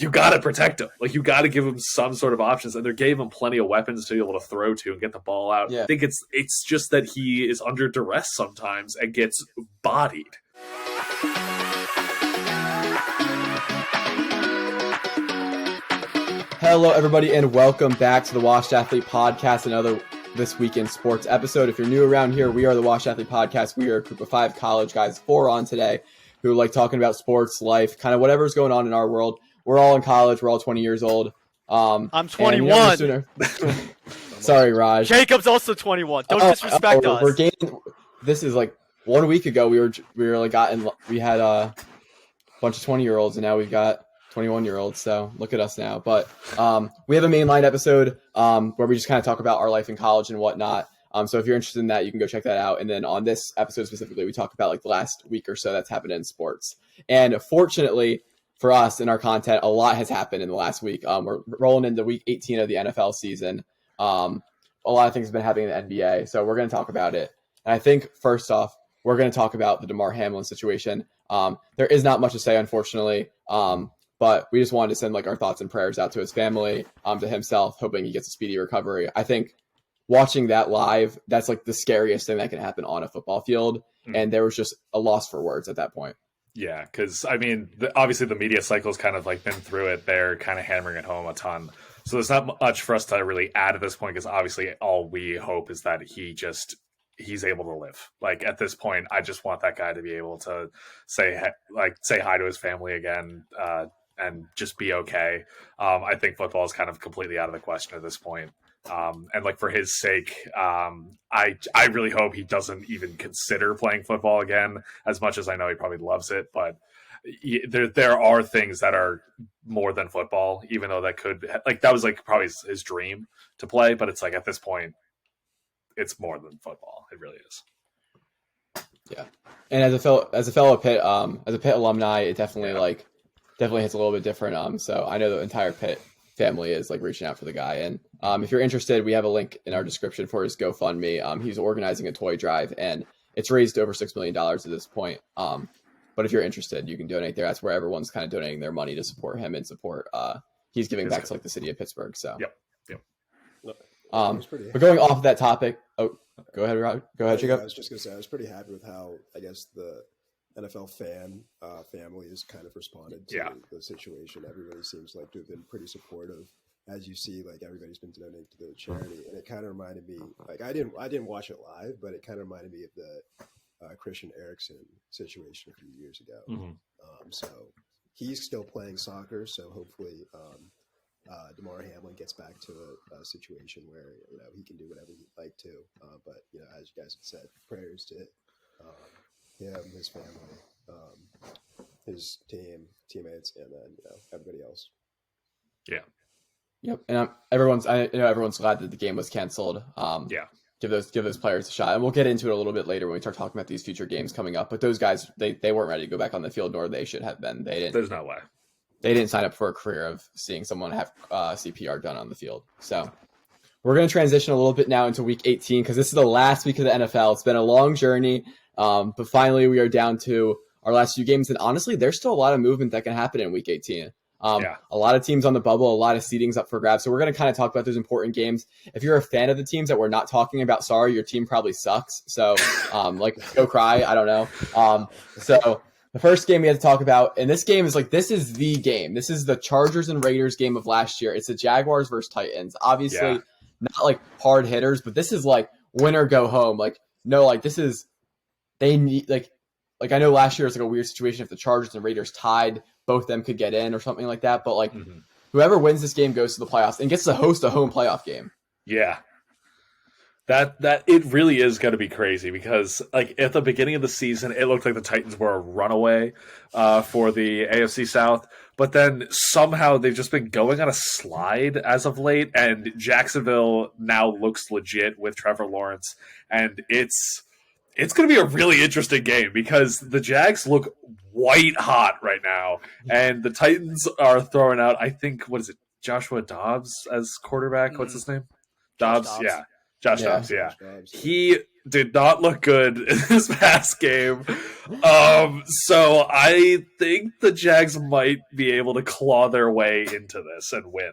you got to protect him. Like, you got to give him some sort of options, and they gave him plenty of weapons to be able to throw to and get the ball out. Yeah. I think it's just that he is under duress sometimes and gets bodied. Hello, everybody, and welcome back to the Washed Athlete Podcast, another This Week in Sports episode. If you're new around here, we are the Washed Athlete Podcast. We are a group of 5 college guys, 4 on today, who like talking about sports, life, kind of whatever's going on in our world. We're all in college. We're all 20 years old. I'm 21. Sorry, Raj. Jacob's also 21. Don't disrespect us. We're gaining. This is like 1 week ago. We had a bunch of 20-year-olds, and now we've got 21-year-olds. So look at us now. But we have a mainline episode where we just kind of talk about our life in college and whatnot. So if you're interested in that, you can go check that out. And then on this episode specifically, we talk about like the last week or so that's happened in sports. And fortunately for us in our content, a lot has happened in the last week. We're rolling into week 18 of the NFL season. A lot of things have been happening in the NBA. So we're going to talk about it. And I think first off, we're going to talk about the Damar Hamlin situation. There is not much to say, unfortunately. But we just wanted to send like our thoughts and prayers out to his family, to himself, hoping he gets a speedy recovery. I think watching that live, that's like the scariest thing that can happen on a football field. And there was just a loss for words at that point. Yeah, because, I mean, obviously the media cycle's kind of like been through it. They're kind of hammering it home a ton. So there's not much for us to really add at this point, because obviously all we hope is that he's able to live. Like, at this point, I just want that guy to be able to say hi to his family again, and just be okay. I think football is kind of completely out of the question at this point. And like, for his sake, I really hope he doesn't even consider playing football again, as much as I know he probably loves it. But there are things that are more than football, even though that was like probably his dream to play. But it's like, at this point, it's more than football. It really is. Yeah. And as a fellow Pitt, as a Pitt alumni, it definitely hits a little bit different. So I know the entire Pitt family is like reaching out for the guy. And if you're interested, we have a link in our description for his GoFundMe. He's organizing a toy drive, and it's raised over $6 million at this point. But if you're interested, you can donate there. That's where everyone's kind of donating their money to support him and support. He's giving back to like the city of Pittsburgh. So Yep. But going off of that topic, go ahead, Rob. Go ahead, Jacob. I was just gonna say I was pretty happy with how I guess the NFL family has kind of responded to the situation. Everybody seems like to have been pretty supportive. As you see, like, everybody's been donating to the charity, and it kind of reminded me, like, I didn't watch it live, but it kind of reminded me of the Christian Eriksen situation a few years ago. Mm-hmm. So he's still playing soccer, so hopefully Damar Hamlin gets back to a situation where he can do whatever he'd like to. But as you guys have said, prayers to him, his family, his teammates, and then everybody else. Yeah. Yep. And everyone's glad that the game was canceled. Give those players a shot, and we'll get into it a little bit later when we start talking about these future games coming up. But those guys, they weren't ready to go back on the field, nor they should have been. They didn't. There's no way. They didn't sign up for a career of seeing someone have CPR done on the field. So we're going to transition a little bit now into week 18, because this is the last week of the NFL. It's been a long journey, but finally we are down to our last few games. And honestly, there's still a lot of movement that can happen in week 18. A lot of teams on the bubble, a lot of seedings up for grabs. So we're going to kind of talk about those important games. If you're a fan of the teams that we're not talking about, sorry, your team probably sucks. So go cry. I don't know. So the first game we had to talk about, and this game is this is the game. This is the Chargers and Raiders game of last year. It's the Jaguars versus Titans. Obviously not like hard hitters, but this is like win or go home. They need I know last year was like a weird situation. If the Chargers and Raiders tied, both of them could get in or something like that. But whoever wins this game goes to the playoffs and gets to host a home playoff game. Yeah. That it really is going to be crazy, because at the beginning of the season, it looked like the Titans were a runaway for the AFC South. But then somehow they've just been going on a slide as of late. And Jacksonville now looks legit with Trevor Lawrence. And it's going to be a really interesting game, because the Jags look white hot right now. And the Titans are throwing out, I think, Joshua Dobbs as quarterback? What's his name? Dobbs? Yeah. Josh Dobbs, yeah. did not look good in this past game. So I think the Jags might be able to claw their way into this and win.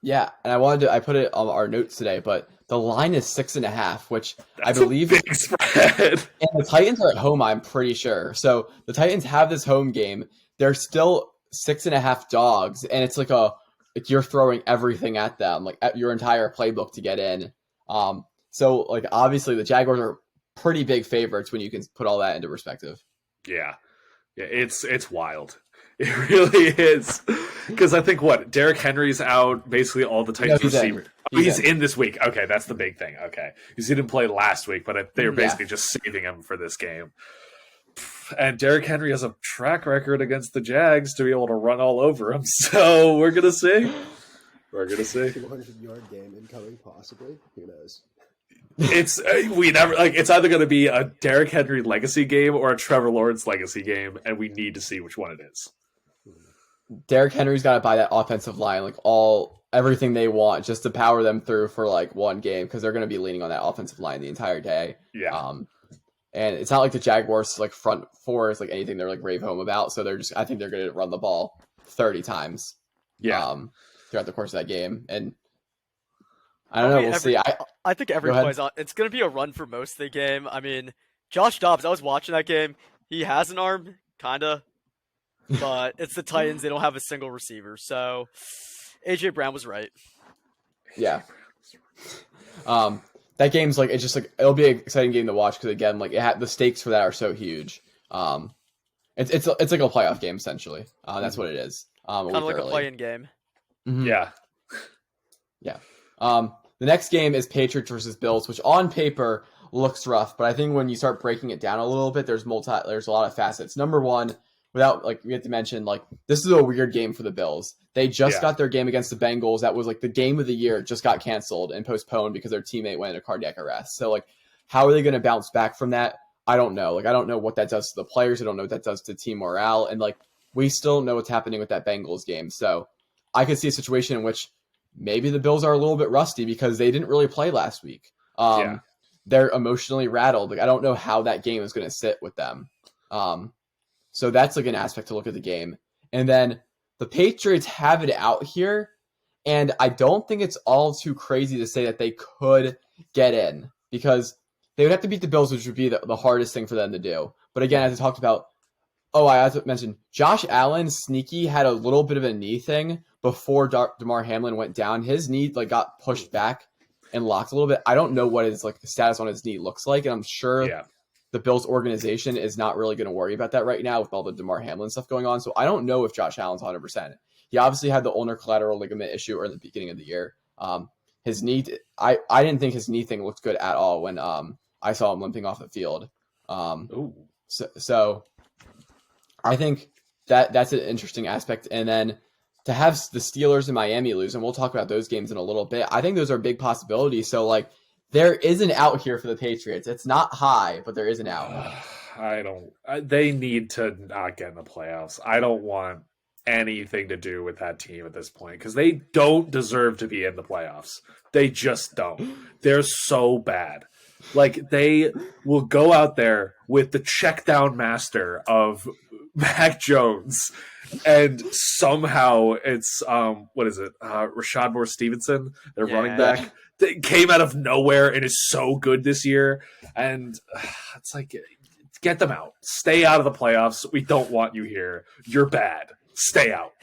Yeah, and I put it on our notes today, but the line is 6.5, which That's I believe a big spread. And the Titans are at home, I'm pretty sure. So the Titans have this home game. They're still 6.5 dogs, and it's like you're throwing everything at them, like at your entire playbook to get in. So like obviously the Jaguars are pretty big favorites when you can put all that into perspective. Yeah, it's wild. It really is. Because I think Derrick Henry's out, basically all the Titans receivers. He's in this week. Okay, that's the big thing. Okay. Because he didn't play last week, but they're basically just saving him for this game. And Derrick Henry has a track record against the Jags to be able to run all over him. So we're going to see. We're going to see. 200-yard game incoming, possibly. Who knows? It's either going to be a Derrick Henry legacy game or a Trevor Lawrence legacy game, and we need to see which one it is. Derrick Henry's got to buy that offensive line, like everything they want, just to power them through for like one game, because they're going to be leaning on that offensive line the entire day. Yeah. And it's not like the Jaguars like front four is like anything they're like rave home about. So I think they're going to run the ball 30 times. Yeah. Throughout the course of that game, and I don't know. We'll see. I think every play's on. It's going to be a run for most of the game. I mean, Josh Dobbs. I was watching that game. He has an arm, kinda. But it's the Titans. They don't have a single receiver. So AJ Brown was right. Yeah. That game's like, it's just like, it'll be an exciting game to watch because again, like the stakes for that are so huge. It's like a playoff game essentially. That's what it is. Kind of like a play-in game. Mm-hmm. Yeah. Yeah. The next game is Patriots versus Bills, which on paper looks rough, but I think when you start breaking it down a little bit, there's a lot of facets. Number one, we have to mention, this is a weird game for the Bills. They just got their game against the Bengals. That was the game of the year, just got canceled and postponed because their teammate went into cardiac arrest. So how are they going to bounce back from that? I don't know. I don't know what that does to the players. I don't know what that does to team morale. And we still don't know what's happening with that Bengals game. So I could see a situation in which maybe the Bills are a little bit rusty because they didn't really play last week. They're emotionally rattled. I don't know how that game is going to sit with them. So that's an aspect to look at the game. And then the Patriots have it out here, and I don't think it's all too crazy to say that they could get in because they would have to beat the Bills, which would be the hardest thing for them to do. But again, as I talked about, I have to mention, Josh Allen, sneaky, had a little bit of a knee thing before Damar Hamlin went down. His knee got pushed back and locked a little bit. I don't know what his the status on his knee looks like, and I'm sure the Bills organization is not really going to worry about that right now with all the Damar Hamlin stuff going on. So I don't know if Josh Allen's 100%. He obviously had the ulnar collateral ligament issue in the beginning of the year. His knee, I didn't think his knee thing looked good at all when I saw him limping off the field. So I think that's an interesting aspect. And then to have the Steelers and Miami lose, and we'll talk about those games in a little bit, I think those are big possibilities. So there is an out here for the Patriots. It's not high, but there is an out. They need to not get in the playoffs. I don't want anything to do with that team at this point because they don't deserve to be in the playoffs. They just don't. They're so bad. They will go out there with the check down master of Mac Jones, and somehow it's Rashad Moore Stevenson, their running back, that came out of nowhere and is so good this year. And it's get them out. Stay out of the playoffs. We don't want you here. You're bad. Stay out.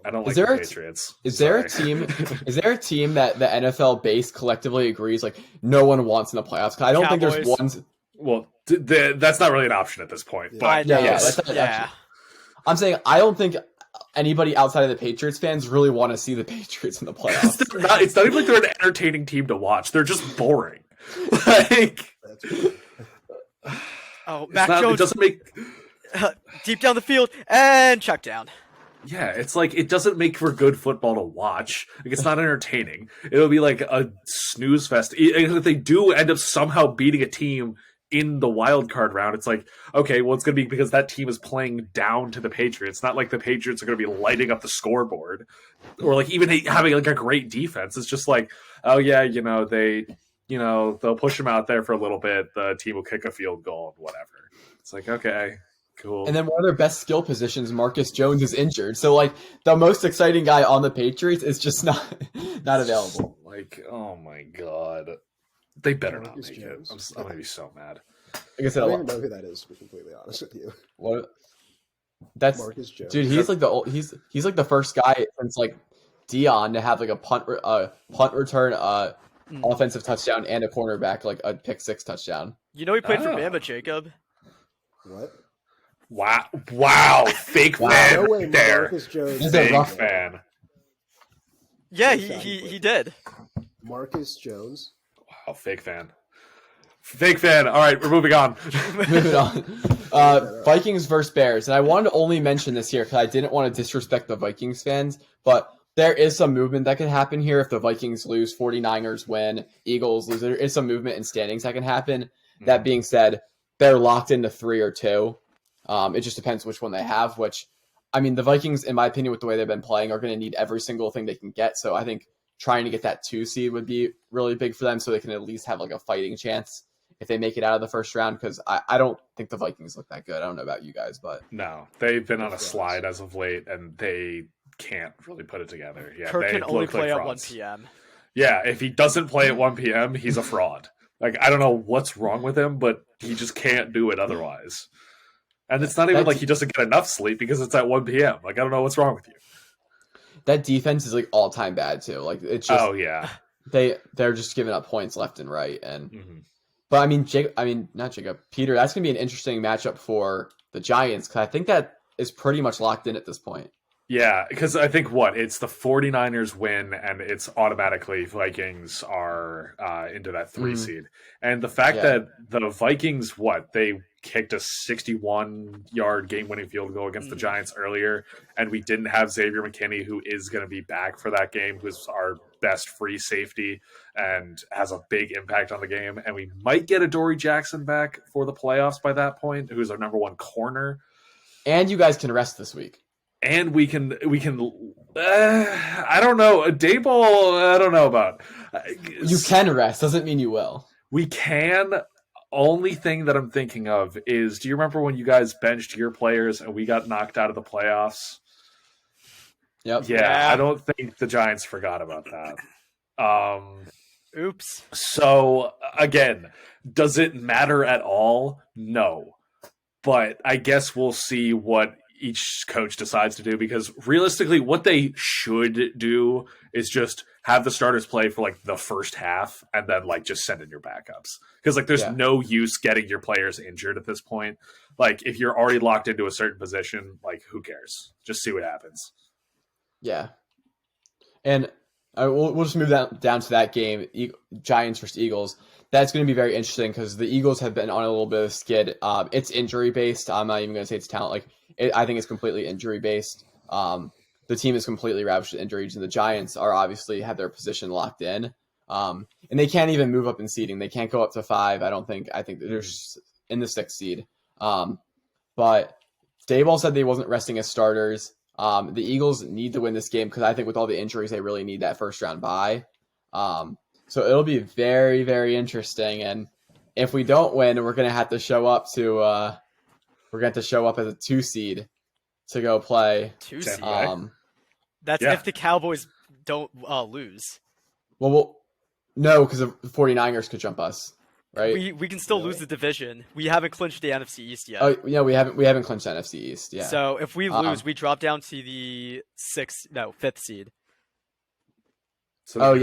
I don't like the Patriots. Is there a team that the NFL base collectively agrees no one wants in the playoffs? 'Cause I don't think there's one. Well, that's not really an option at this point. But I'm saying I don't think anybody outside of the Patriots fans really want to see the Patriots in the playoffs. It's not even they're an entertaining team to watch. They're just boring. Mac Jones it doesn't make deep down the field and check down. Yeah, it's it doesn't make for good football to watch. It's not entertaining. It'll be a snooze fest. And if they do end up somehow beating a team in the wild card round, it's okay, well, it's going to be because that team is playing down to the Patriots. Not the Patriots are going to be lighting up the scoreboard or even having a great defense. It's just they they'll push him out there for a little bit. The team will kick a field goal, whatever. It's like, okay, cool. And then one of their best skill positions, Marcus Jones, is injured. So like the most exciting guy on the Patriots is just not available. Like, oh my god, they better not Marcus make Jones. it. I'm gonna be so mad. Like I said, I don't even know who that is, to be completely honest with you. what? That's Marcus Jones. dude. He's like he's like the first guy since like Dion to have like a punt return, offensive touchdown, and a cornerback like a pick six touchdown. You know he played for Oh. Bama, Jacob. What? Wow, fake fan No way, there. Marcus Jones. This is a Fake rough- fan. Yeah, Fake fan. he did. Marcus Jones. Wow, fake fan. Fake fan. All right, we're moving on. Moving on. Vikings versus Bears, and I wanted to only mention this here because I didn't want to disrespect the Vikings fans, but there is some movement that can happen here if the Vikings lose, 49ers win, Eagles lose. There is some movement in standings that can happen. That being said, they're locked into 3 or 2. It just depends which one they have, which, I mean, the Vikings, in my opinion, with the way they've been playing, are going to need every single thing they can get. So I think trying to get that 2 seed would be really big for them so they can at least have like a fighting chance if they make it out of the first round, because I don't think the Vikings look that good. I don't know about you guys, but No, they've been on a slide as of late, and they can't really put it together. Yeah, Kirk they can only look like play at 1 frauds. p.m. Yeah, if he doesn't play at 1 p.m., he's a fraud. Like, I don't know what's wrong with him, but he just can't do it otherwise. And it's not even like he doesn't get enough sleep because it's at 1 p.m. Like, I don't know what's wrong with you. that defense is like all time bad too. Like it's just Oh, yeah. they're just giving up points left and right. And Mhm. but not Jacob, Peter. That's gonna be an interesting matchup for the Giants because I think that is pretty much locked in at this point. Yeah, because I think it's the 49ers win, and it's automatically Vikings are into that 3 seed. And the fact that the Vikings, they kicked a 61-yard game-winning field goal against the Giants earlier, and we didn't have Xavier McKinney, who is going to be back for that game, who's our best free safety and has a big impact on the game. And we might get a Dory Jackson back for the playoffs by that point, who's our number 1 corner. And you guys can rest this week. And we can. I don't know. Dayball, I don't know about. You can rest. Doesn't mean you will. We can. Only thing that I'm thinking of is, do you remember when you guys benched your players and we got knocked out of the playoffs? Yep. Yeah, I don't think the Giants forgot about that. Oops. So again, does it matter at all? No. But I guess we'll see what each coach decides to do, because realistically what they should do is just have the starters play for like the first half and then like just send in your backups, because like there's no use getting your players injured at this point. Like if you're already locked into a certain position, like who cares? Just see what happens. Yeah. And we'll just move down to that game, Giants versus Eagles. That's going to be very interesting because the Eagles have been on a little bit of a skid. It's injury based. I'm not even going to say it's talent. I think it's completely injury based. The team is completely ravaged with injuries, and the Giants are obviously have their position locked in. And they can't even move up in seeding. They can't go up to 5. I think they're in the 6th seed. But Dayball said they wasn't resting as starters. The Eagles need to win this game because I think with all the injuries, they really need that first round bye. So it'll be very, very interesting. And if we don't win, we're gonna have to show up as a 2 seed to go play. 2 seed. That's if the Cowboys don't lose. Well, no, because the 49ers could jump us, right? We can still lose the division. We haven't clinched the NFC East yet. Oh yeah, we haven't clinched the NFC East. Yeah. So if we lose, we drop down to the 5th seed. So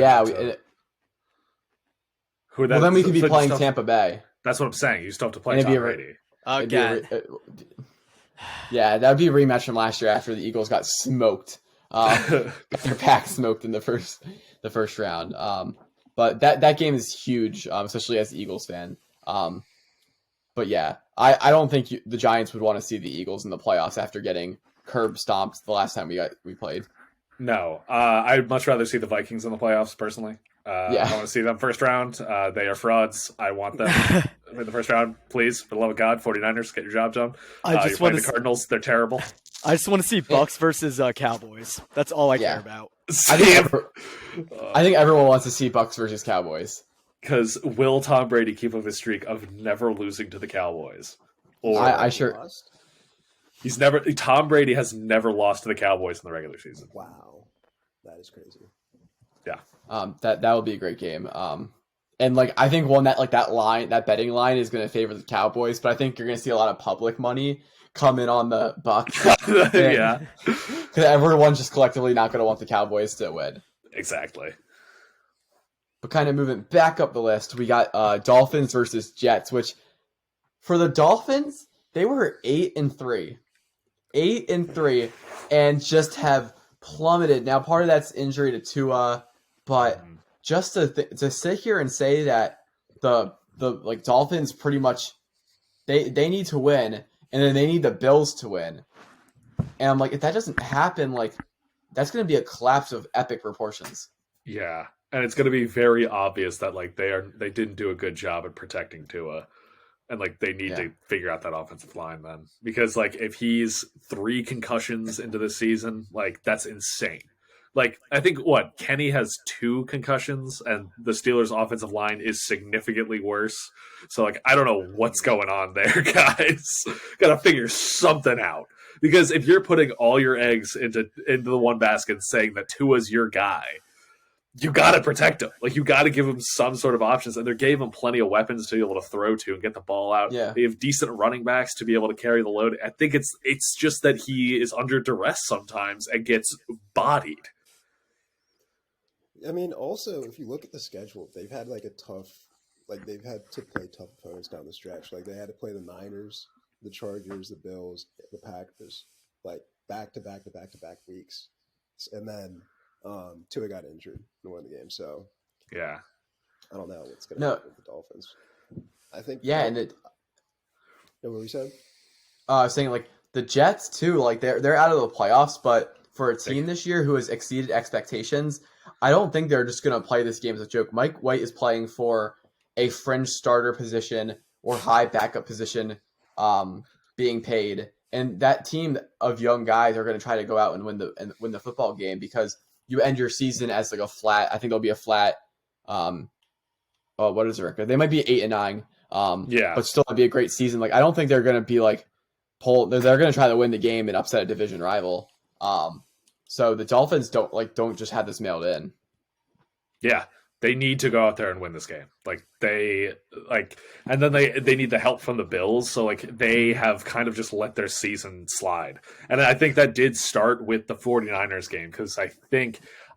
then we could be playing Tampa Bay. That's what I'm saying. You still have to play Tom Brady. Again. Yeah, that would be a rematch from last year after the Eagles got smoked. Their pack smoked in the first round. But that game is huge, especially as the Eagles fan. But yeah, I don't think the Giants would want to see the Eagles in the playoffs after getting curb stomped the last time we played. No, I'd much rather see the Vikings in the playoffs personally. I want to see them first round. They are frauds. I want them in the first round, please. For the love of God, 49ers, get your job done. You're playing the Cardinals. They're terrible. I just want to see Bucks versus Cowboys. That's all I care about. I think everyone wants to see Bucks versus Cowboys. Because will Tom Brady keep up his streak of never losing to the Cowboys? Or I sure. Lost? Tom Brady has never lost to the Cowboys in the regular season. Wow, that is crazy. Yeah. That would be a great game. And like I think that betting line is going to favor the Cowboys, but I think you're going to see a lot of public money come in on the Bucs. Yeah. Because everyone's just collectively not going to want the Cowboys to win. Exactly. But kind of moving back up the list, we got Dolphins versus Jets, which for the Dolphins, they were 8-3. 8-3, and just have plummeted. Now, part of that's injury to Tua, but just to sit here and say that the Dolphins pretty much they need to win, and then they need the Bills to win. And I'm like, if that doesn't happen, like that's going to be a collapse of epic proportions. Yeah. And it's going to be very obvious that like they didn't do a good job at protecting Tua, and like they need to figure out that offensive line then, because like if he's 3 concussions into the season, like that's insane. Like I think Kenny has 2 concussions, and the Steelers' offensive line is significantly worse. So like I don't know what's going on there, guys. Got to figure something out, because if you're putting all your eggs into the one basket, saying that Tua's your guy, you got to protect him. Like, you got to give him some sort of options. And they gave him plenty of weapons to be able to throw to and get the ball out. Yeah. They have decent running backs to be able to carry the load. I think it's just that he is under duress sometimes and gets bodied. I mean, also, if you look at the schedule, they've had they've had to play tough opponents down the stretch. Like, they had to play the Niners, the Chargers, the Bills, the Packers, like back-to-back weeks. And then Tua got injured in one of the games, so yeah, I don't know what's going to happen with the Dolphins. I think and what were we saying? I was saying like the Jets too, like they're out of the playoffs, but for a team this year who has exceeded expectations, I don't think they're just going to play this game as a joke. Mike White is playing for a fringe starter position or high backup position, being paid, and that team of young guys are going to try to go out and win the football game, because you end your season as like a flat. I think it'll be a flat. What is the record? They might be 8-9. But still, it'd be a great season. Like I don't think they're going to be like They're going to try to win the game and upset a division rival. So the Dolphins don't just have this mailed in. Yeah, they need to go out there and win this game. And then they need the help from the Bills. So they have kind of just let their season slide. And I think that did start with the 49ers game, because I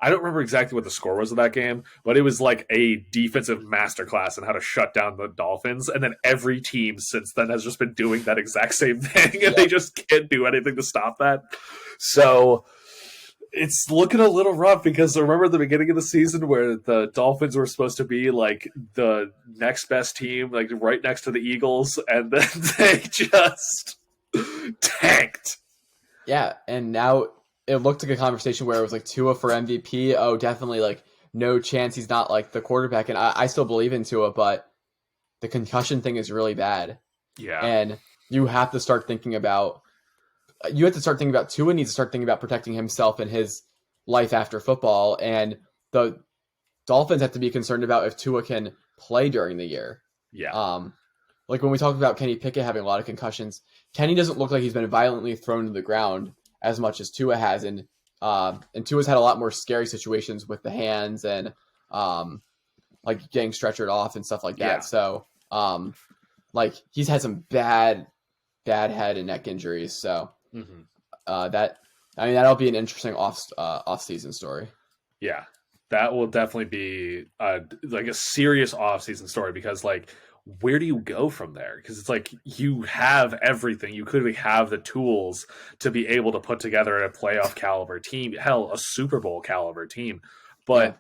don't remember exactly what the score was of that game, but it was like a defensive masterclass in how to shut down the Dolphins. And then every team since then has just been doing that exact same thing, and they just can't do anything to stop that. So it's looking a little rough, because remember the beginning of the season where the Dolphins were supposed to be like the next best team, like right next to the Eagles, and then they just tanked. Yeah, and now it looked like a conversation where it was like Tua for MVP. Oh, definitely like no chance he's not like the quarterback. And I still believe in Tua, but the concussion thing is really bad. Yeah. And you have to start thinking about Tua needs to start thinking about protecting himself and his life after football. And the Dolphins have to be concerned about if Tua can play during the year. Yeah. Like when we talked about Kenny Pickett having a lot of concussions, Kenny doesn't look like he's been violently thrown to the ground as much as Tua has. And Tua's had a lot more scary situations with the hands and like getting stretchered off and stuff like that. Yeah. So like he's had some bad head and neck injuries. So that'll be an interesting off season story. Yeah, that will definitely be a serious off season story, because where do you go from there? Because it's you have everything. You clearly have the tools to be able to put together a playoff caliber team, hell, a Super Bowl caliber team. But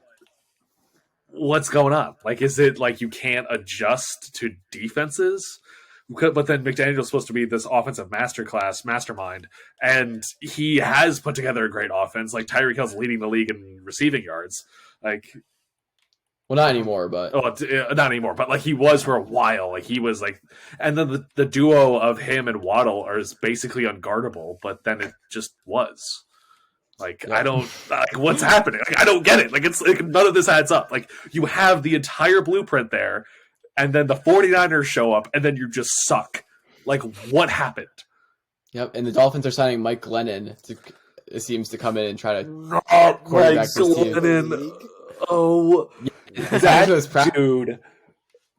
what's going on? Is it you can't adjust to defenses? But then McDaniel's supposed to be this offensive mastermind, and he has put together a great offense. Tyreek Hill's leading the league in receiving yards. Well, not anymore, but not anymore. But he was for a while. He was and then the duo of him and Waddle is basically unguardable. But then it just was. Like, I don't, like, what's happening? Like, I don't get it. Like, it's like none of this adds up. Like, you have the entire blueprint there, and then the 49ers show up, and then you just suck. Like, what happened? Yep, and the Dolphins are signing Mike Glennon it seems to come in and try to Not Mike quarterback this team. Glennon. Oh, that dude.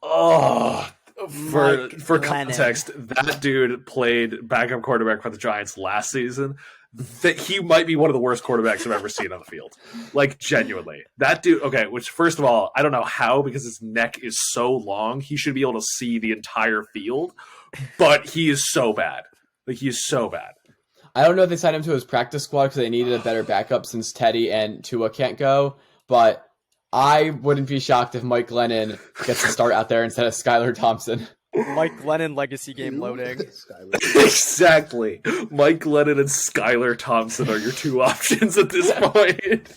Oh, for context, that dude played backup quarterback for the Giants last season. That he might be one of the worst quarterbacks I've ever seen on the field. Like, genuinely. That dude, okay, which, first of all, I don't know how, because his neck is so long, he should be able to see the entire field, but he is so bad. Like, he is so bad. I don't know if they signed him to his practice squad because they needed a better backup since Teddy and Tua can't go, but I wouldn't be shocked if Mike Glennon gets to start out there instead of Skylar Thompson. Mike Glennon legacy game loading. Exactly. Mike Glennon and Skylar Thompson are your two options at this point.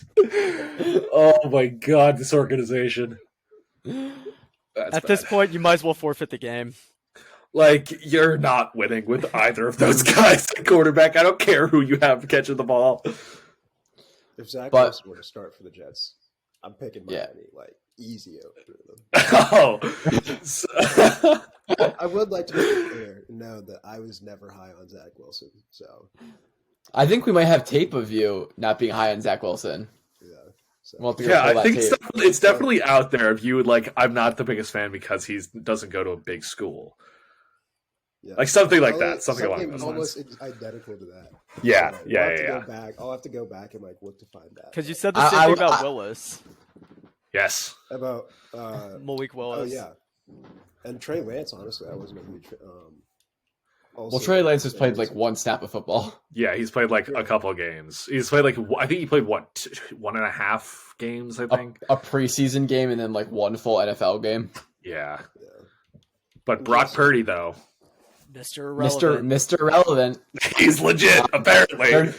Oh my god, this organization. At this point, you might as well forfeit the game. Like, you're not winning with either of those guys at quarterback. I don't care who you have catching the ball. If Zach Wilson were to start for the Jets, I'm picking Miami, like, easy over them. Oh. I would like to make it clear, know that I was never high on Zach Wilson. So I think we might have tape of you not being high on Zach Wilson. Yeah. So. We'll I think it's definitely out there if you would, like, I'm not the biggest fan because he doesn't go to a big school. Yeah. Like something like that. Something along those lines. Almost identical to that. Yeah, so yeah. I'll have to go back and like look to find that. Because you said the same thing about Willis. Yes. About Malik Willis. Oh yeah. And Trey Lance, honestly, I wasn't a huge. Well, Trey Lance has played like one snap of football. Yeah, he's played like a couple of games. He's played like, I think he played 1.5 games. I think a preseason game and then like one full NFL game. Yeah. But Brock Purdy though. Mr. Relevant. He's legit, apparently.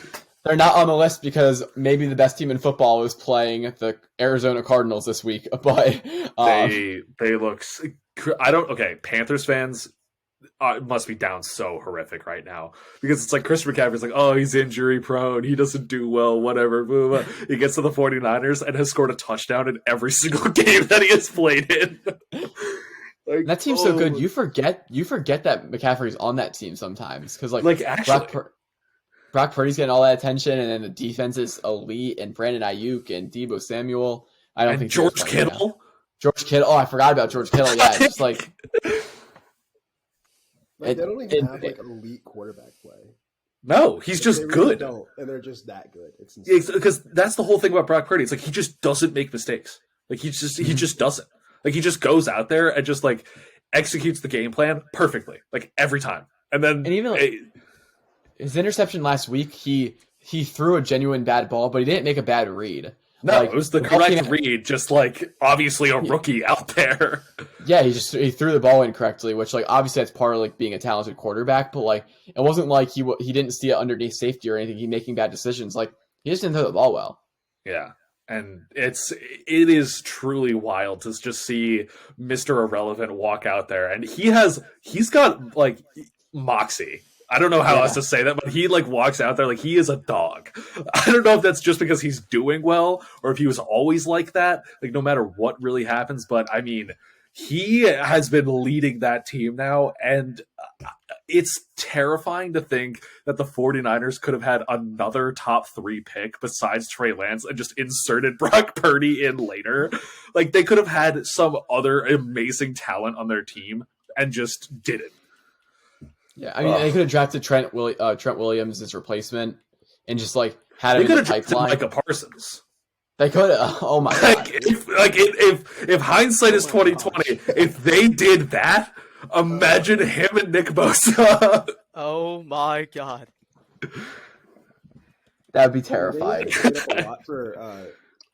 They're not on the list because maybe the best team in football is playing the Arizona Cardinals this week. But they look. Panthers fans must be down so horrific right now because it's like Christopher McCaffrey's like, oh, he's injury prone, he doesn't do well, whatever. Blah, blah. He gets to the 49ers and has scored a touchdown in every single game that he has played in. Like, that team's so good. You forget that McCaffrey's on that team sometimes because like actually, Brock Purdy's getting all that attention, and then the defense is elite, and Brandon Ayuk and Deebo Samuel. I don't think George Kittle. Now. George Kittle. Oh, I forgot about George Kittle. Yeah, just like they don't even have like elite quarterback play. No, he's just really good. Don't, and they're just that good. It's insane. Because that's the whole thing about Brock Purdy. It's like he just doesn't make mistakes. Like he just doesn't. Like he just goes out there and just like executes the game plan perfectly, like every time. And even like, his interception last week, he threw a genuine bad ball, but he didn't make a bad read. No, it was the correct read, just like obviously a rookie out there. Yeah, he threw the ball incorrectly, which like obviously that's part of like being a talented quarterback, but like it wasn't like he didn't see it underneath safety or anything. He making bad decisions, like he just didn't throw the ball well. Yeah. And it is truly wild to just see Mr. Irrelevant walk out there, and he's got like moxie. I don't know how else to say that, but he like walks out there like he is a dog. I don't know if that's just because he's doing well or if he was always like that, like no matter what really happens. But I mean, he has been leading that team now, and it's terrifying to think that the 49ers could have had another top 3 pick besides Trey Lance and just inserted Brock Purdy in later. Like they could have had some other amazing talent on their team and just didn't. Yeah, I mean, they could have drafted Trent Williams as replacement and just like had him in the pipeline. Micah Parsons. They could have. Oh my god! If hindsight is 2020, if they did that, imagine him and Nick Bosa. Oh my god! That'd be terrifying. They made up a lot for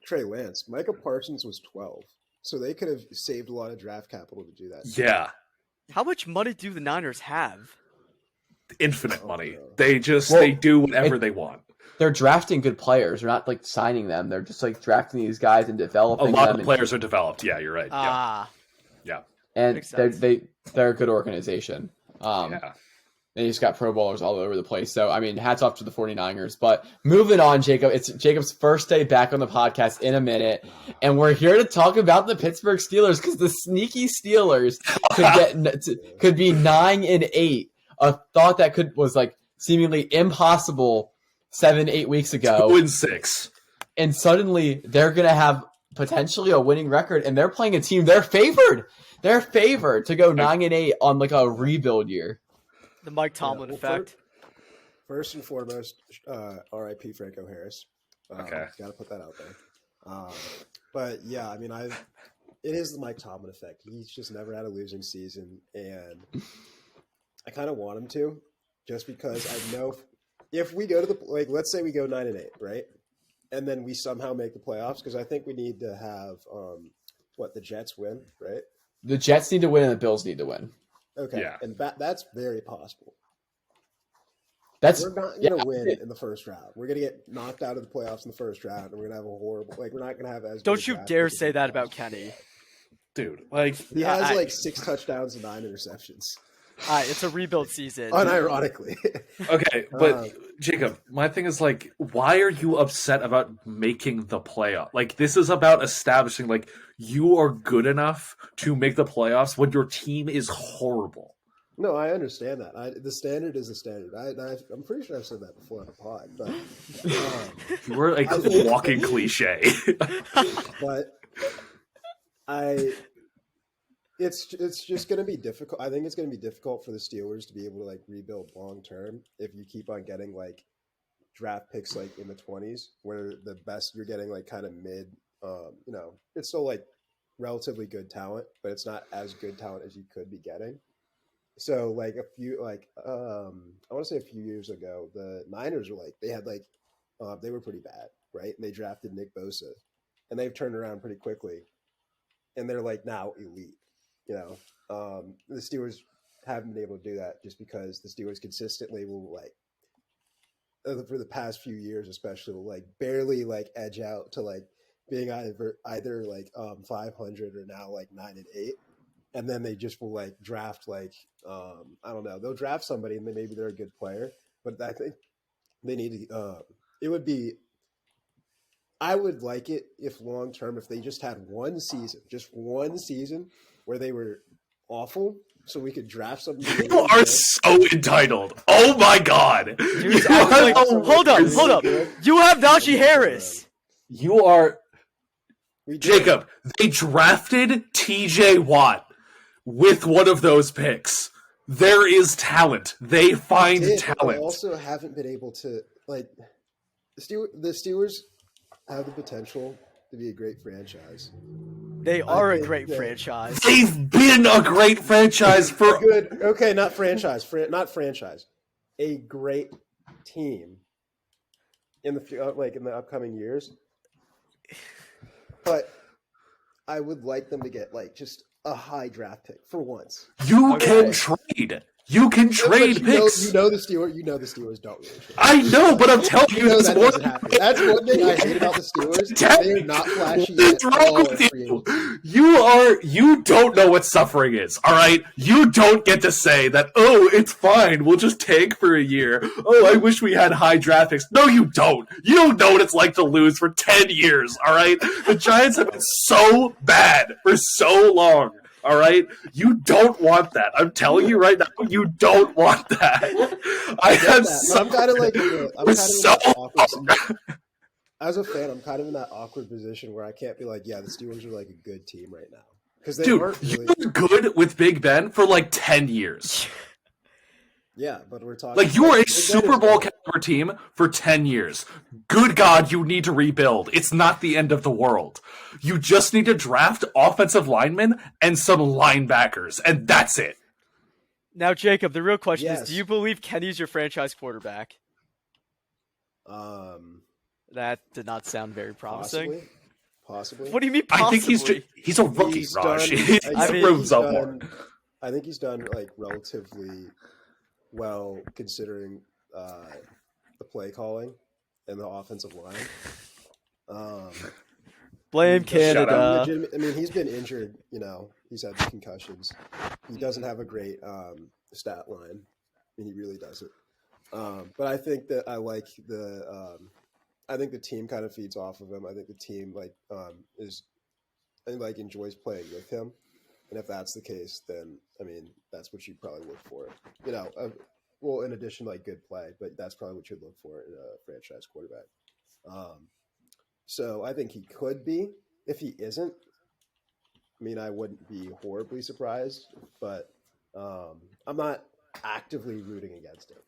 Trey Lance. Micah Parsons was 12, so they could have saved a lot of draft capital to do that. Yeah. How much money do the Niners have? Infinite money. They do whatever they want. They're drafting good players. They're not like signing them. They're just like drafting these guys and developing them. A lot of players are developed. Yeah, you're right. Yeah. And they're a good organization. Yeah. They just got Pro Bowlers all over the place. So, I mean, hats off to the 49ers. But moving on, Jacob, it's Jacob's first day back on the podcast in a minute. And we're here to talk about the Pittsburgh Steelers because the sneaky Steelers could be 9-8. A thought that was like seemingly impossible 7-8 weeks ago. 2-6. And suddenly they're going to have potentially a winning record. And they're playing a team. They're favored. They're favored to go 9-8 on like a rebuild year. The Mike Tomlin effect. First and foremost, R.I.P. Franco Harris. Okay. Got to put that out there. But yeah, I mean, it is the Mike Tomlin effect. He's just never had a losing season, and I kind of want him to, just because I know if we go to let's say we go 9-8, right, and then we somehow make the playoffs, because I think we need to have the Jets win, right? The Jets need to win, and the Bills need to win. Okay, yeah. And that's very possible. We're not going to win in the first round. We're going to get knocked out of the playoffs in the first round, and we're going to have a horrible. We're not going to have as. Don't you dare say that about Kenny, dude. He has 6 touchdowns and 9 interceptions. It's a rebuild season. Unironically. Okay, but Jacob, my thing is why are you upset about making the playoff? This is about establishing you are good enough to make the playoffs when your team is horrible. No, I understand that. The standard is the standard. I'm pretty sure I've said that before on the pod, but you're a walking cliche. But it's just going to be difficult. I think it's going to be difficult for the Steelers to be able to rebuild long term if you keep on getting draft picks in the 20s, where the best you're getting kind of mid. It's still relatively good talent, but it's not as good talent as you could be getting. So I want to say a few years ago, the Niners were they were pretty bad, right? And they drafted Nick Bosa, and they've turned around pretty quickly, and they're now elite. The Steelers haven't been able to do that just because the Steelers consistently will for the past few years, especially will barely edge out to being either 500 or now 9-8. And then they just will draft I don't know. They'll draft somebody and maybe they're a good player, but I think they need to. It would be. I would like it if long term, if they just had just one season where they were awful, so we could draft somebody. You are so entitled. Oh my god! Dude, hold up. You have Najee Harris. You are. Jacob, they drafted TJ Watt with one of those picks. There is talent. They find talent. They also haven't been able to the Steelers have the potential to be a great franchise. They are a great franchise. They've been a great franchise for good. Okay, not franchise. Not franchise. A great team in the in the upcoming years. But I would like them to get just a high draft pick for once. You can trade. You can trade picks. You know the Steelers don't really trade. I know, but I'm telling you, that doesn't happen. That's one thing I hate about the Steelers. They're not flashy. What's wrong with you? You don't know what suffering is, all right? You don't get to say that, oh, it's fine, we'll just tank for a year. Oh, I wish we had high draft picks. No, you don't. You don't know what it's like to lose for 10 years, all right? The Giants have been so bad for so long. All right, you don't want that. I'm telling you right now, you don't want that. I'm kind of awkward. As a fan, I'm kind of in that awkward position where I can't be the Steelers are a good team right now because they weren't really... you were good with Big Ben for 10 years. Yeah, but we're talking you were a Super Bowl caliber team for 10 years. Good God, you need to rebuild. It's not the end of the world. You just need to draft offensive linemen and some linebackers, and that's it. Now, Jacob, the real question is, do you believe Kenny's your franchise quarterback? That did not sound very promising. Possibly. What do you mean possibly? I think he's a rookie, Raj. He's I think he's done relatively well considering the play calling and the offensive line. Blame Canada. I mean, he's been injured. He's had concussions. He doesn't have a great stat line. mean, he really doesn't. But I think that I think the team kind of feeds off of him. I think the team enjoys playing with him. And if that's the case, then I mean that's what you probably look for. Well, in addition to good play, but that's probably what you'd look for in a franchise quarterback. So I think he could be. If he isn't, I mean, I wouldn't be horribly surprised, but I'm not actively rooting against him.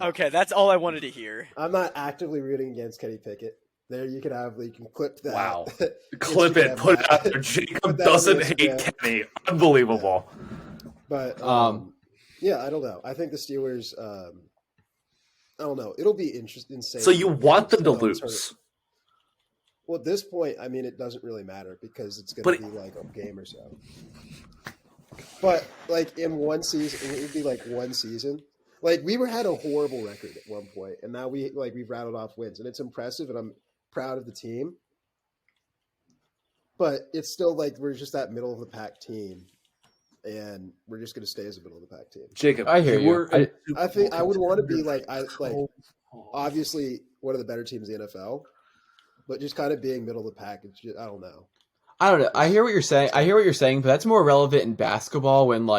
Okay, that's all I wanted to hear. I'm not actively rooting against Kenny Pickett. There, you can clip that. Wow. Clip it. Put it out there. Jacob doesn't hate Kenny. Unbelievable. But, yeah, I don't know. I think the Steelers, I don't know. It'll be insane. So you want them to lose? Well, at this point, I mean, it doesn't really matter because it's going to be like a game or so. But, in one season, it would be one season. We had a horrible record at one point, and now we've rattled off wins, and it's impressive, and I'm proud of the team. But it's still we're just that middle of the pack team, and we're just going to stay as a middle of the pack team. Jacob, I hear you. I think I would want to be obviously one of the better teams in the NFL, but just kind of being middle of the pack. It's just, I don't know. I hear what you're saying. But that's more relevant in basketball when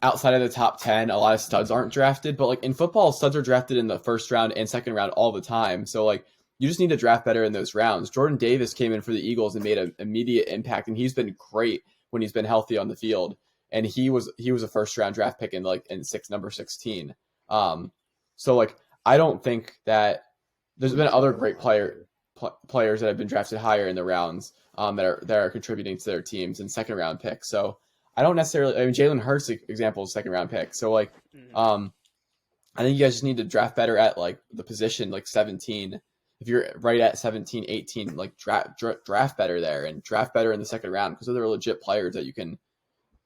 outside of the top 10, a lot of studs aren't drafted. But in football, studs are drafted in the first round and second round all the time. So you just need to draft better in those rounds. Jordan Davis came in for the Eagles and made an immediate impact, and he's been great when he's been healthy on the field. And he was a first round draft pick in number 16. So I don't think that there's been other great players that have been drafted higher in the rounds that are contributing to their teams and second round picks. So I don't necessarily. I mean, Jalen Hurts example is second round pick. So I think you guys just need to draft better at the position 17. If you're right at 17, 18, draft better there and draft better in the second round because they're legit players that you can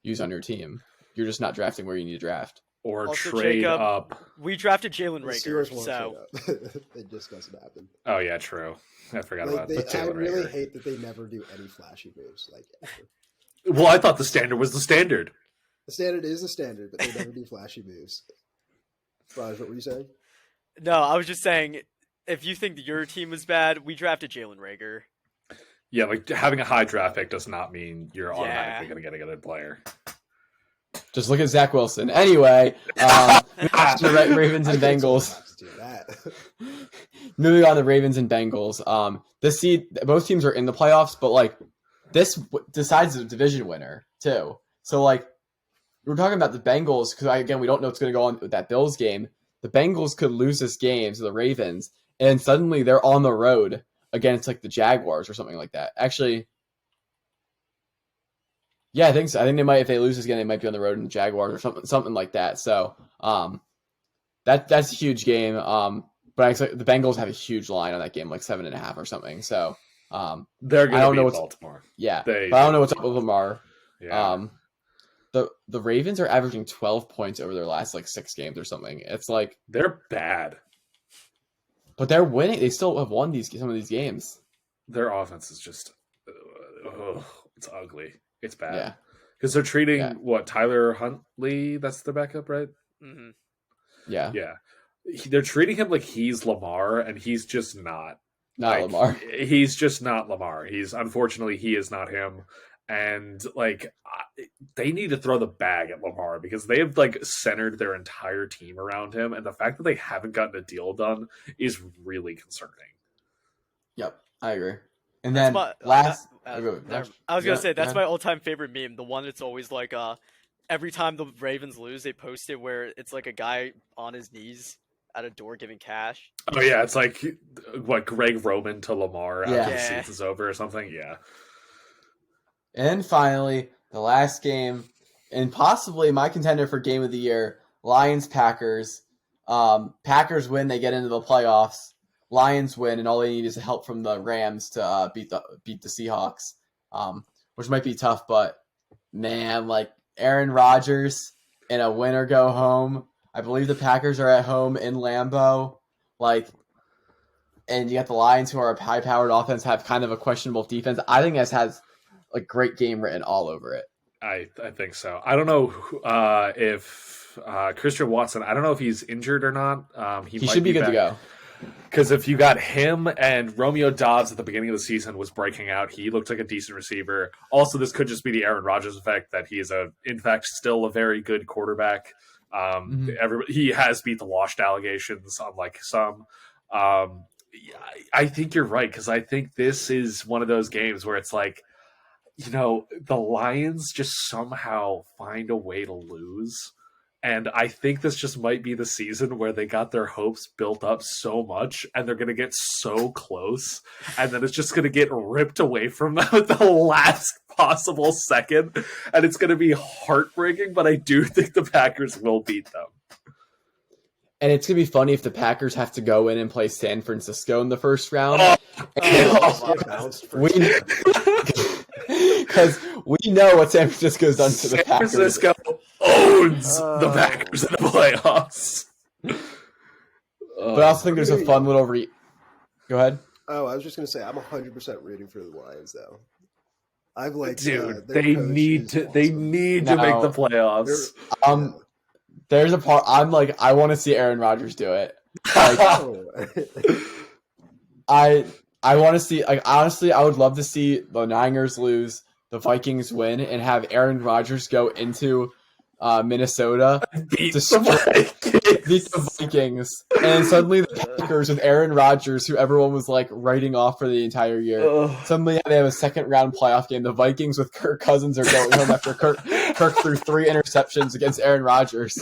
use on your team. You're just not drafting where you need to draft. Or Also, trade Jacob, up. We drafted Jalen The Rager, Steelers won't so trade up. It just doesn't happen. Oh yeah, true. I forgot about that. I really hate that they never do any flashy moves. Ever. Well, I thought the standard was the standard. The standard is the standard, but they never do flashy moves. Raj, what were you saying? no, I was just saying if you think your team was bad, we drafted Jalen Rager. Yeah, having a high draft pick does not mean you're Yeah. automatically going to get a good player. Just look at Zach Wilson. Anyway, the Ravens and Bengals. Moving on to Ravens and Bengals. Both teams are in the playoffs, but this decides the division winner too. So we're talking about the Bengals because we don't know what's going to go on with that Bills game. The Bengals could lose this game to the Ravens, and suddenly they're on the road against the Jaguars or something like that. Actually, yeah, I think so. I think they might, if they lose this game, they might be on the road in the Jaguars or something like that. So that's a huge game. But the Bengals have a huge line on that game, 7.5 or something. So they're going to beat Baltimore. Yeah, but I don't know what's up with Lamar. Yeah. The Ravens are averaging 12 points over their last 6 games or something. It's they're bad, but they're winning. They still have won some of these games. Their offense is just, it's ugly. It's bad. Yeah, because they're treating Tyler Huntley. That's the backup, right? Mm-hmm. Yeah. They're treating him like he's Lamar, and he's just not. Lamar. He's just not Lamar. Unfortunately, he is not him. And they need to throw the bag at Lamar because they have centered their entire team around him, and the fact that they haven't gotten a deal done is really concerning. Yep, I agree. And then I was gonna say that's my all-time favorite meme. The one that's always every time the Ravens lose, they post it where it's a guy on his knees at a door giving cash. Oh yeah, it's Greg Roman to Lamar after the season is over or something. Yeah. And finally, the last game, and possibly my contender for game of the year, Lions-Packers. Packers win, they get into the playoffs. Lions win, and all they need is help from the Rams to beat the Seahawks, which might be tough. But man, Aaron Rodgers in a win or go home. I believe the Packers are at home in Lambeau, and you got the Lions, who are a high-powered offense, have kind of a questionable defense. I think this has great game written all over it. I think so. I don't know if Christian Watson. I don't know if he's injured or not. He should be good to go. Because if you got him and Romeo Dobbs at the beginning of the season was breaking out, he looked like a decent receiver. Also, this could just be the Aaron Rodgers effect that he is in fact, still a very good quarterback. He has beat the washed allegations, unlike some. I think you're right, because I think this is one of those games where it's like, the Lions just somehow find a way to lose. And I think this just might be the season where they got their hopes built up so much and they're going to get so close. And then it's just going to get ripped away from them at the last possible second. And it's going to be heartbreaking, but I do think the Packers will beat them. And it's going to be funny if the Packers have to go in and play San Francisco in the first round. Because we know what San Francisco's done to the Packers. San Francisco owns the Packers in the playoffs. But I also think there's a fun little Go ahead. Oh, I was just going to say, I'm 100% rooting for the Lions, though. They need to make the playoffs. There's a part I'm like, I want to see Aaron Rodgers do it. Like, I want to see, like, honestly, I would love to see the Niners lose, the Vikings win, and have Aaron Rodgers go into Minnesota beat the Vikings, and suddenly the Packers with Aaron Rodgers, who everyone was like writing off for the entire year, suddenly they have a second round playoff game. The Vikings with Kirk Cousins are going home after Kirk threw 3 interceptions against Aaron Rodgers.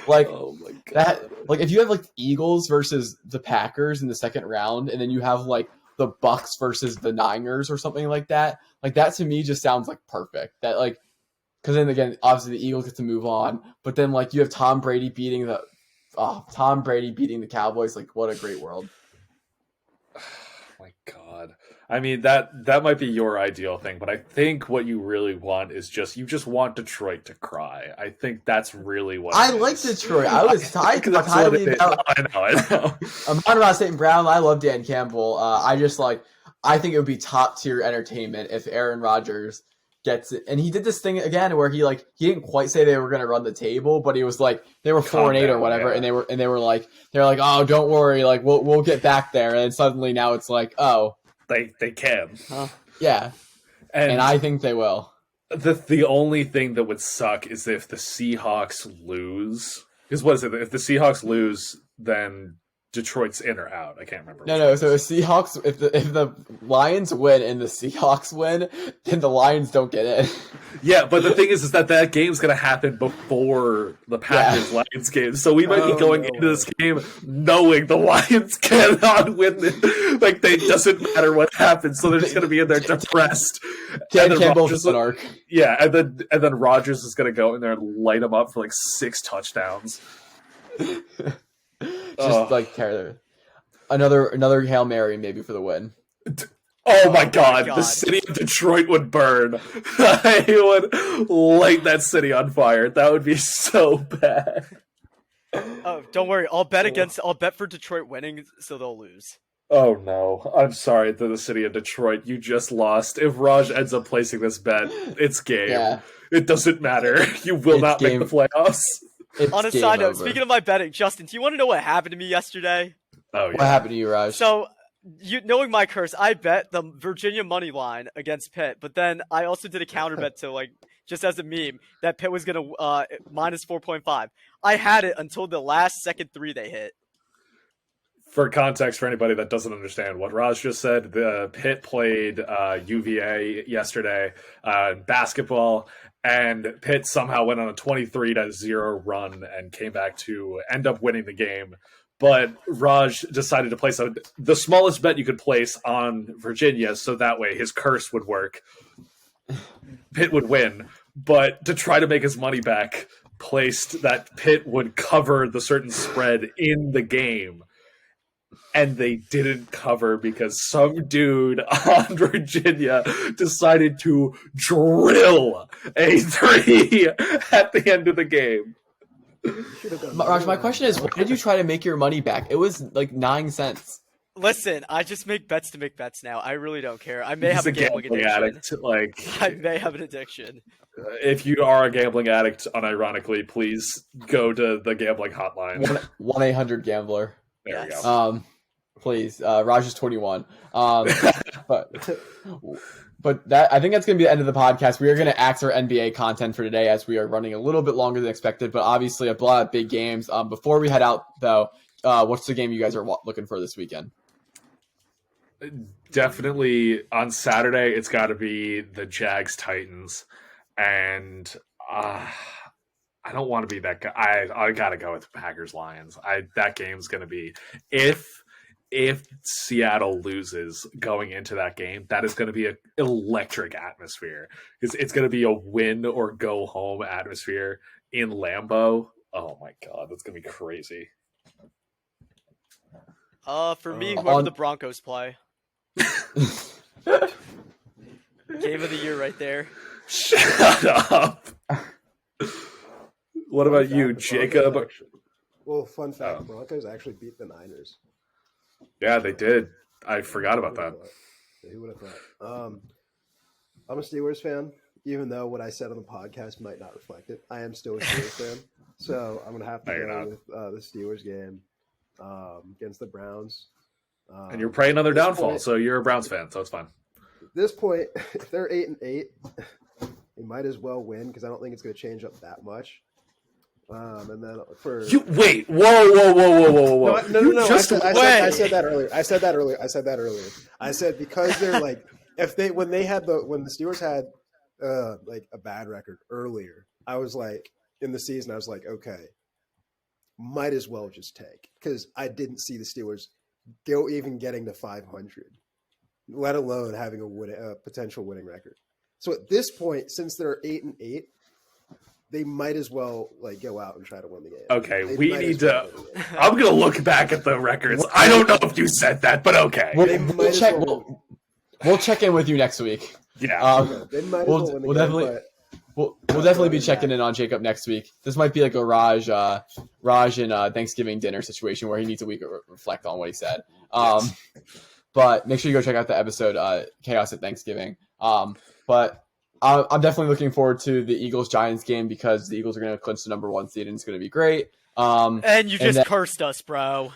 Like, oh my God. That, like, if you have like Eagles versus the Packers in the second round, and then you have like the Bucks versus the Niners or something like that to me just sounds like perfect. That, like, because then again, obviously the Eagles get to move on, but then like you have Tom Brady beating the Cowboys. Like, what a great world! Oh my God, I mean that might be your ideal thing, but I think what you really want is you just want Detroit to cry. I think that's really what I like Detroit. I was tired about. I know. I'm not about St. Brown. I love Dan Campbell. I think it would be top tier entertainment if Aaron Rodgers gets it. And he did this thing again where he didn't quite say they were going to run the table, but he was like, they were 4-8 or whatever. Yeah. And they were like, oh, don't worry. Like, we'll get back there. And then suddenly now it's like, oh, they can. Yeah. And I think they will. The only thing that would suck is if the Seahawks lose. Because what is it? If the Seahawks lose, then Detroit's in or out. I can't remember. No. So Seahawks, if the Lions win and the Seahawks win, then the Lions don't get in. Yeah, but the thing is that game's going to happen before the Packers-Lions game. So we might be going into this game knowing the Lions cannot win it. Like, it doesn't matter what happens. So they're just going to be in there depressed. Dan Campbell's an arc. Yeah, and then Rodgers is going to go in there and light them up for like 6 touchdowns. Just like Taylor, another Hail Mary maybe for the win. Oh my God! The city of Detroit would burn. I would light that city on fire. That would be so bad. Oh, don't worry. I'll bet for Detroit winning, so they'll lose. Oh no! I'm sorry to the city of Detroit. You just lost. If Raj ends up placing this bet, it's game. Yeah. It doesn't matter. You will not make the playoffs. On a side note, speaking of my betting, Justin, do you want to know what happened to me yesterday? Oh, yeah. What happened to you, Raj? So, knowing my curse, I bet the Virginia money line against Pitt, but then I also did a counter bet to, like, just as a meme, that Pitt was going to minus 4.5. I had it until the last second 3 they hit. For context, for anybody that doesn't understand what Raj just said, the Pitt played UVA yesterday in basketball, and Pitt somehow went on a 23-0 run and came back to end up winning the game. But Raj decided to place the smallest bet you could place on Virginia, so that way his curse would work. Pitt would win. But to try to make his money back, placed that Pitt would cover the certain spread in the game. And they didn't cover because some dude on Virginia decided to drill a 3 at the end of the game. Raj, my question is, why did you try to make your money back? It was like 9 cents. Listen, I just make bets to make bets now. I really don't care. I may have a He's gambling addiction. addict. Like, I may have an addiction. if you are a gambling addict, unironically, please go to the gambling hotline. 1-800-GAMBLER. There Yes. we go. Please. Raj is 21. But that, I think that's going to be the end of the podcast. We are going to axe our NBA content for today as we are running a little bit longer than expected, but obviously a lot of big games. Before we head out, though, what's the game you guys are looking for this weekend? Definitely on Saturday, it's got to be the Jags Titans, and I don't want to be that guy. I got to go with Packers Lions. That game's going to be if Seattle loses going into that game, that is going to be an electric atmosphere. It's going to be a win or go home atmosphere in Lambeau. Oh my God, that's going to be crazy. For me, whoever the Broncos play. Game of the year right there. Shut up. What about you, Jacob? Well, fun fact, the Broncos actually beat the Niners. Yeah, they did. I forgot about that. Who would have thought? I'm a Steelers fan, even though what I said on the podcast might not reflect it. I am still a Steelers fan, so I'm going to have to go with the Steelers game against the Browns. And you're praying on their downfall, so you're a Browns fan, so it's fine. At this point, if they're 8-8, they might as well win because I don't think it's going to change up that much. And then for wait, whoa! No. I said that earlier. I said because they're like when the Steelers had like a bad record earlier, I was like in the season, I was like, okay, might as well just take because I didn't see the Steelers go even getting to 500, let alone having a potential winning record. So at this point, since they're 8-8. They might as well like go out and try to win the game. Okay, we need to. I'm gonna look back at the records. I don't know if you said that, but okay. We'll check in with you next week. Yeah, we'll definitely be checking in on Jacob next week. This might be like a Raj and Thanksgiving dinner situation where he needs a week to reflect on what he said. But make sure you go check out the episode Chaos at Thanksgiving. But I'm definitely looking forward to the Eagles-Giants game because the Eagles are going to clinch the number 1 seed and it's going to be great. And you just cursed us, bro.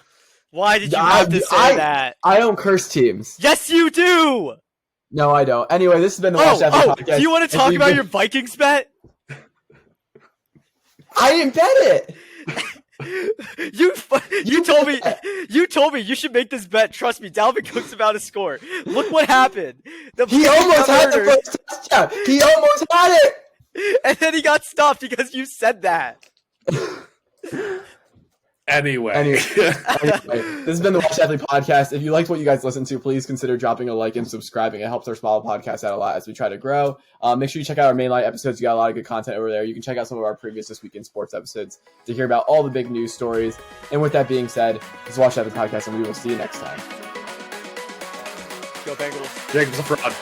Why did you have to say that? I don't curse teams. Yes, you do! No, I don't. Anyway, this has been the Watch After Podcast. Do you want to talk about your Vikings bet? I didn't bet it! You told me you should make this bet. Trust me, Dalvin Cook's about to score. Look what happened. He almost had the first touchdown. He almost had it. And then he got stopped because you said that. Anyway, this has been the Watch Athlete Podcast. If you liked what you guys listened to, please consider dropping a like and subscribing. It helps our small podcast out a lot as we try to grow. Make sure you check out our mainline episodes. You got a lot of good content over there. You can check out some of our previous This Week in Sports episodes to hear about all the big news stories. And with that being said, this is Watch Athlete Podcast, and we will see you next time. Go Bengals. Jacob's a fraud.